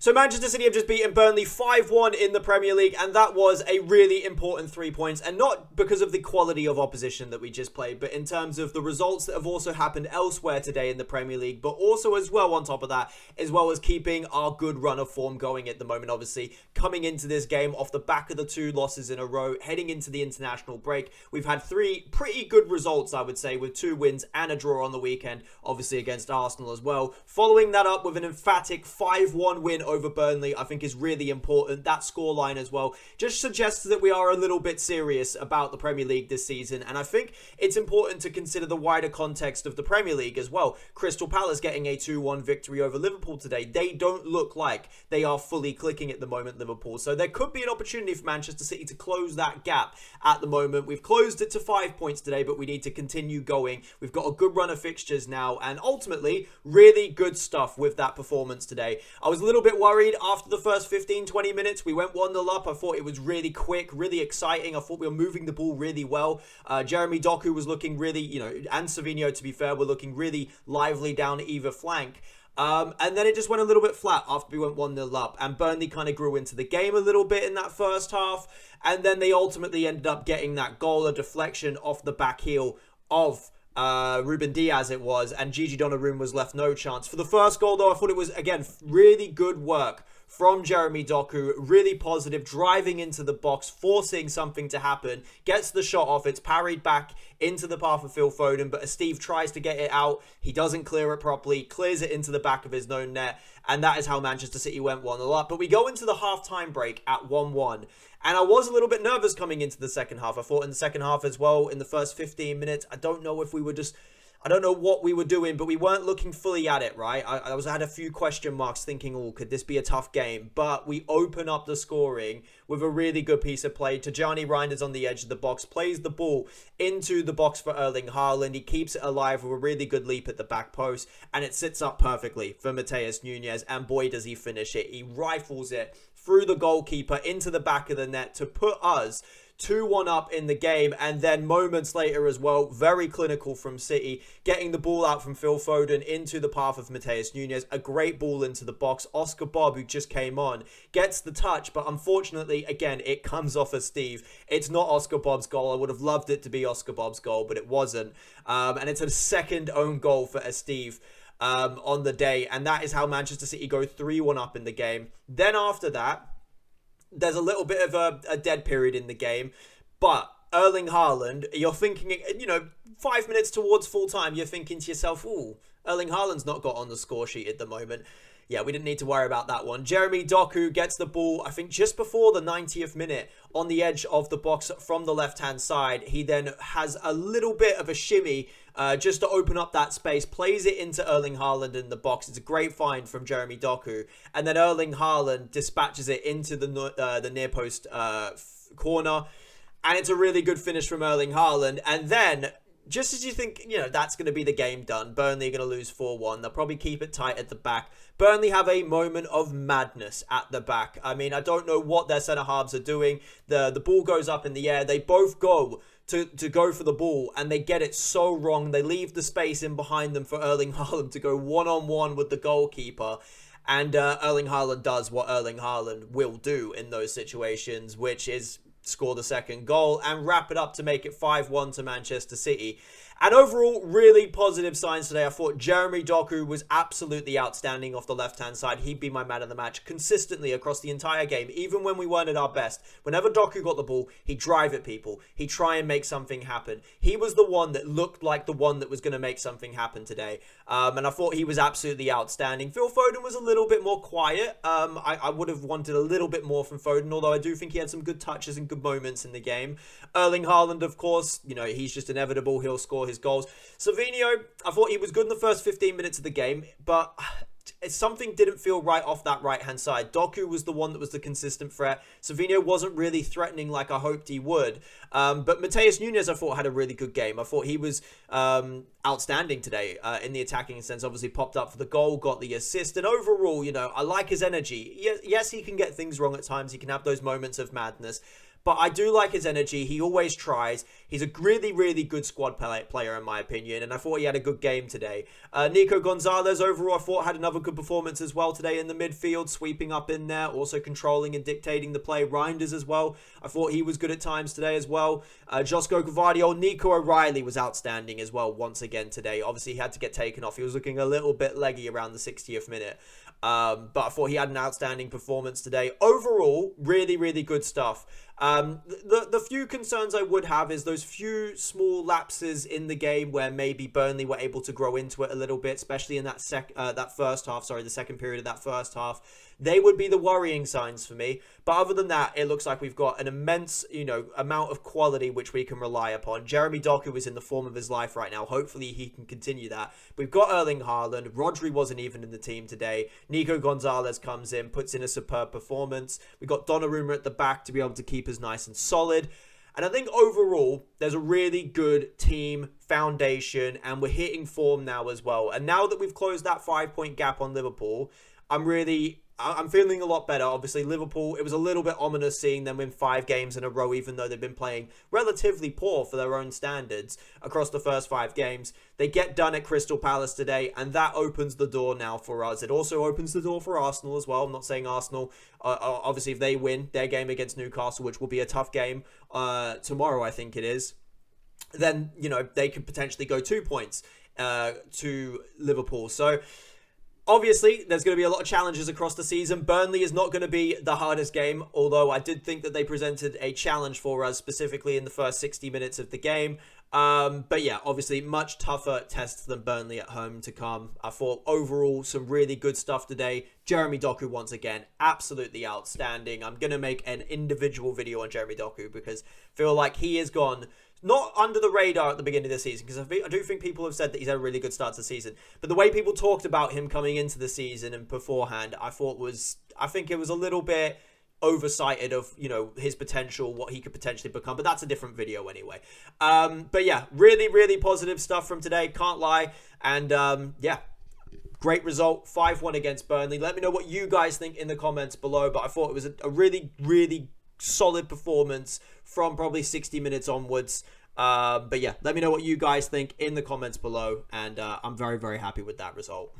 So Manchester City have just beaten Burnley 5-1 in the Premier League, and that was a really important 3 points, and not because of the quality of opposition that we just played, but in terms of the results that have also happened elsewhere today in the Premier League, but also as well on top of that, as well as keeping our good run of form going at the moment, obviously. Coming into this game off the back of the 2 losses in a row, heading into the international break, we've had 3 pretty good results, I would say, with 2 wins and a draw on the weekend, obviously against Arsenal as well. Following that up with an emphatic 5-1 win over Burnley, I think is really important. That scoreline as well just suggests that we are a little bit serious about the Premier League this season, and I think it's important to consider the wider context of the Premier League as well. Crystal Palace getting a 2-1 victory over Liverpool today. They don't look like they are fully clicking at the moment, Liverpool, so there could be an opportunity for Manchester City to close that gap at the moment. We've closed it to 5 points today, but we need to continue going. We've got a good run of fixtures now, and ultimately really good stuff with that performance today. I was a little bit worried after the first 15-20 minutes. We went 1-0 up. I thought it was really quick, really exciting. I thought we were moving the ball really well. Jeremy Doku was looking really, and Savinho, to be fair, were looking really lively down either flank. And then it just went a little bit flat after we went 1-0 up, and Burnley kind of grew into the game a little bit in that first half, and then they ultimately ended up getting that goal, a deflection off the back heel of Ruben Diaz it was, and Gigi Donnarumma was left no chance. For the first goal though, I thought it was, again, really good work from Jeremy Doku, really positive, driving into the box, forcing something to happen, gets the shot off, it's parried back into the path of Phil Foden, but as Steve tries to get it out, he doesn't clear it properly, clears it into the back of his own net, and that is how Manchester City went 1-0 up. But we go into the half-time break at 1-1, and I was a little bit nervous coming into the second half. I thought in the second half as well, in the first 15 minutes, I don't know what we were doing, but we weren't looking fully at it, right? I had a few question marks thinking, oh, could this be a tough game? But we open up the scoring with a really good piece of play. Tijani Reinders on the edge of the box, plays the ball into the box for Erling Haaland. He keeps it alive with a really good leap at the back post, and it sits up perfectly for Matheus Nunes, and boy, does he finish it. He rifles it through the goalkeeper into the back of the net to put us 2-1 up in the game, and then moments later as well, very clinical from City, getting the ball out from Phil Foden into the path of Matheus Nunes, a great ball into the box. Oscar Bob, who just came on, gets the touch, but unfortunately, again, it comes off of Steve. It's not Oscar Bob's goal. I would have loved it to be Oscar Bob's goal, but it wasn't. And it's a second own goal for Steve on the day, and that is how Manchester City go 3-1 up in the game. Then after that, there's a little bit of a dead period in the game, but Erling Haaland, you're thinking, 5 minutes towards full time, you're thinking to yourself, ooh, Erling Haaland's not got on the score sheet at the moment. Yeah, we didn't need to worry about that one. Jeremy Doku gets the ball, I think, just before the 90th minute on the edge of the box from the left-hand side. He then has a little bit of a shimmy just to open up that space, plays it into Erling Haaland in the box. It's a great find from Jeremy Doku. And then Erling Haaland dispatches it into the near post corner. And it's a really good finish from Erling Haaland. And then, just as you think, that's going to be the game done, Burnley are going to lose 4-1. They'll probably keep it tight at the back. Burnley have a moment of madness at the back. I mean, I don't know what their centre-halves are doing. The ball goes up in the air. They both go to go for the ball, and they get it so wrong. They leave the space in behind them for Erling Haaland to go one-on-one with the goalkeeper. And Erling Haaland does what Erling Haaland will do in those situations, which is score the second goal and wrap it up to make it 5-1 to Manchester City. And overall, really positive signs today. I thought Jeremy Doku was absolutely outstanding off the left-hand side. He'd be my man of the match consistently across the entire game, even when we weren't at our best. Whenever Doku got the ball, he'd drive at people. He'd try and make something happen. He was the one that looked like the one that was going to make something happen today. And I thought he was absolutely outstanding. Phil Foden was a little bit more quiet. I would have wanted a little bit more from Foden, although I do think he had some good touches and good moments in the game. Erling Haaland, of course, he's just inevitable. He'll score his goals. Savinho, I thought he was good in the first 15 minutes of the game, but something didn't feel right off that right-hand side. Doku was the one that was the consistent threat. Savinho wasn't really threatening like I hoped he would. But Matheus Nunes, I thought, had a really good game. I thought he was outstanding today in the attacking sense. Obviously popped up for the goal, got the assist. And overall, I like his energy. Yes, he can get things wrong at times. He can have those moments of madness. but I do like his energy. He always tries. He's a really, really good squad player in my opinion, and I thought he had a good game today. Nico Gonzalez overall, I thought had another good performance as well today in the midfield, sweeping up in there, also controlling and dictating the play. Reinders as well, I thought he was good at times today as well. Josko Gvardiol, Nico O'Reilly was outstanding as well once again today. Obviously, he had to get taken off. He was looking a little bit leggy around the 60th minute. But I thought he had an outstanding performance today. Overall, really, really good stuff. The few concerns I would have is those few small lapses in the game where maybe Burnley were able to grow into it a little bit, especially in that first half. Sorry, the second period of that first half. They would be the worrying signs for me. But other than that, it looks like we've got an immense, amount of quality which we can rely upon. Jeremy Doku is in the form of his life right now. Hopefully he can continue that. We've got Erling Haaland. Rodri wasn't even in the team today. Nico Gonzalez comes in, puts in a superb performance. We've got Donnarumma at the back to be able to keep us nice and solid. And I think overall, there's a really good team foundation, and we're hitting form now as well. And now that we've closed that 5-point gap on Liverpool, I'm feeling a lot better. Obviously, Liverpool, it was a little bit ominous seeing them win 5 games in a row, even though they've been playing relatively poor for their own standards across the first 5 games. They get done at Crystal Palace today, and that opens the door now for us. It also opens the door for Arsenal as well. I'm not saying Arsenal, obviously, if they win their game against Newcastle, which will be a tough game tomorrow, I think it is, then, they could potentially go 2 points to Liverpool. So, obviously, there's going to be a lot of challenges across the season. Burnley is not going to be the hardest game, although I did think that they presented a challenge for us, specifically in the first 60 minutes of the game. But yeah, obviously, much tougher tests than Burnley at home to come. I thought overall some really good stuff today. Jeremy Doku, once again, absolutely outstanding. I'm going to make an individual video on Jeremy Doku because I feel like he has gone not under the radar at the beginning of the season, because I do think people have said that he's had a really good start to the season. But the way people talked about him coming into the season and beforehand, I think it was a little bit oversighted of, his potential, what he could potentially become. But that's a different video anyway. But yeah, really, really positive stuff from today. Can't lie. And yeah, great result. 5-1 against Burnley. Let me know what you guys think in the comments below. But I thought it was a really, really solid performance from probably 60 minutes onwards. But yeah, let me know what you guys think in the comments below, and I'm very, very happy with that result.